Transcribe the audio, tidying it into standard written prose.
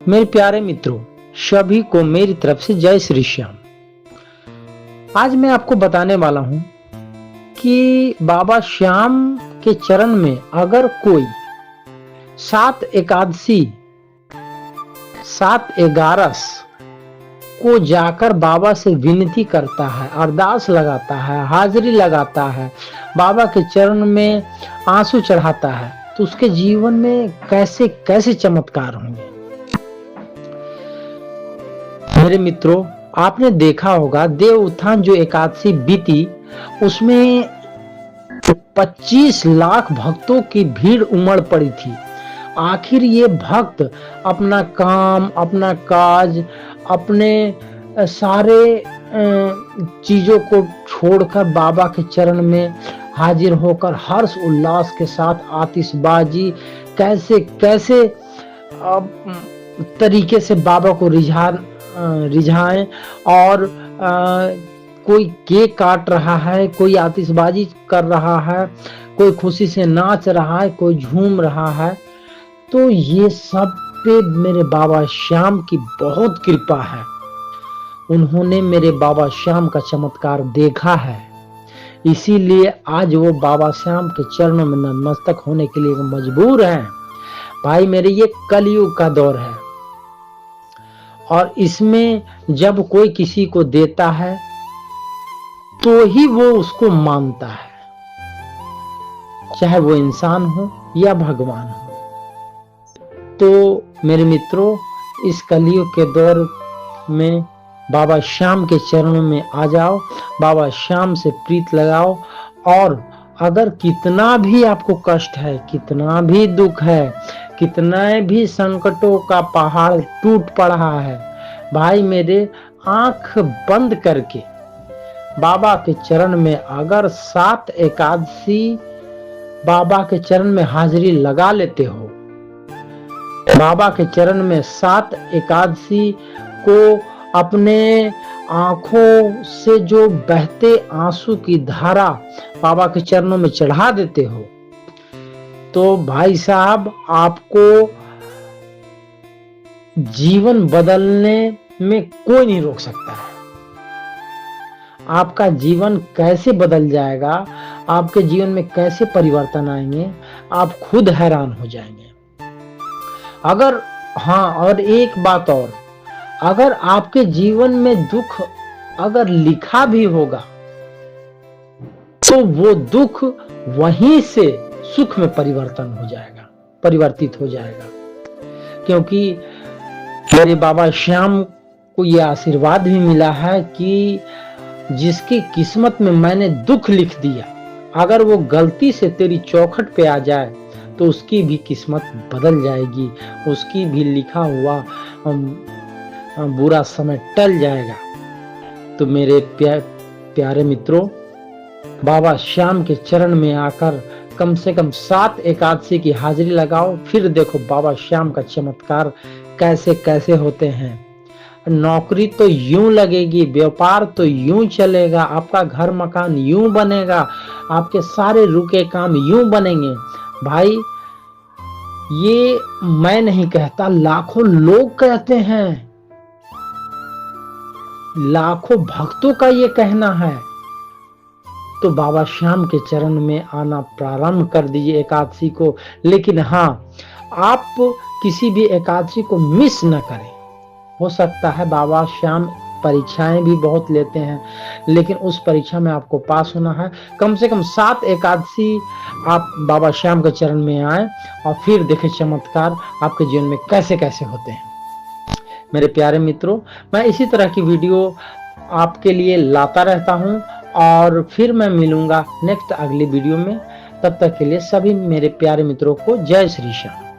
मेरे प्यारे मित्रों, सभी को मेरी तरफ से जय श्री श्याम। आज मैं आपको बताने वाला हूं कि बाबा श्याम के चरण में अगर कोई 7 एकादशी 7 11 को जाकर बाबा से विनती करता है, अरदास लगाता है, हाजिरी लगाता है, बाबा के चरण में आंसू चढ़ाता है, तो उसके जीवन में कैसे कैसे चमत्कार होंगे। मेरे मित्रों, आपने देखा होगा देव उत्थान जो एकादशी बीती उसमें 25 लाख भक्तों की भीड़ उमड़ पड़ी थी। आखिर ये भक्त अपना काम, अपना काज, अपने सारे चीजों को छोड़कर बाबा के चरण में हाजिर होकर हर्ष उल्लास के साथ आतिशबाजी कैसे कैसे तरीके से बाबा को रिझाएं और कोई केक काट रहा है, कोई आतिशबाजी कर रहा है, कोई खुशी से नाच रहा है, कोई झूम रहा है। तो ये सब पे मेरे बाबा श्याम की बहुत कृपा है। उन्होंने मेरे बाबा श्याम का चमत्कार देखा है, इसीलिए आज वो बाबा श्याम के चरणों में नतमस्तक होने के लिए मजबूर हैं। भाई मेरे, ये कलयुग का दौर है और इसमें जब कोई किसी को देता है तो ही वो उसको मानता है, चाहे वो इंसान हो या भगवान हो। तो मेरे मित्रों, इस कलयुग के दौर में बाबा श्याम के चरणों में आ जाओ, बाबा श्याम से प्रीत लगाओ और अगर कितना भी आपको कष्ट है, कितना भी दुख है, कितना भी संकटों का पहाड़ टूट पड़ा है, भाई मेरे, आंख बंद करके बाबा के चरण में अगर 7 एकादशी बाबा के चरण में हाजिरी लगा लेते हो, बाबा के चरण में 7 एकादशी को अपने आंखों से जो बहते आंसू की धारा बाबा के चरणों में चढ़ा देते हो, तो भाई साहब आपको जीवन बदलने में कोई नहीं रोक सकता है। आपका जीवन कैसे बदल जाएगा, आपके जीवन में कैसे परिवर्तन आएंगे, आप खुद हैरान हो जाएंगे। अगर हाँ, और एक बात और, अगर आपके जीवन में दुख अगर लिखा भी होगा तो वो दुख वहीं से सुख में परिवर्तित हो जाएगा, क्योंकि मेरे बाबा श्याम को यह आशीर्वाद भी मिला है कि जिसकी किस्मत में मैंने दुख लिख दिया, अगर वो गलती से तेरी चौखट पे आ जाए तो उसकी भी किस्मत बदल जाएगी, उसकी भी लिखा हुआ बुरा समय टल जाएगा। तो मेरे प्यारे मित्रों, बाबा श्याम के चरण में आकर कम से कम 7 एकादशी की हाजिरी लगाओ, फिर देखो बाबा श्याम का चमत्कार कैसे कैसे होते हैं। नौकरी तो यूं लगेगी, व्यापार तो यूं चलेगा, आपका घर मकान यूं बनेगा, आपके सारे रुके काम यूं बनेंगे। भाई ये मैं नहीं कहता, लाखों लोग कहते हैं, लाखों भक्तों का ये कहना है। तो बाबा श्याम के चरण में आना प्रारंभ कर दीजिए एकादशी को। लेकिन हाँ, आप किसी भी एकादशी को मिस न करें। हो सकता है बाबा श्याम परीक्षाएं भी बहुत लेते हैं, लेकिन उस परीक्षा में आपको पास होना है। कम से कम 7 एकादशी आप बाबा श्याम के चरण में आए और फिर देखें चमत्कार आपके जीवन में कैसे कैसे होते हैं। मेरे प्यारे मित्रों, मैं इसी तरह की वीडियो आपके लिए लाता रहता हूं और फिर मैं मिलूंगा नेक्स्ट अगली वीडियो में। तब तक के लिए सभी मेरे प्यारे मित्रों को जय श्री श्याम।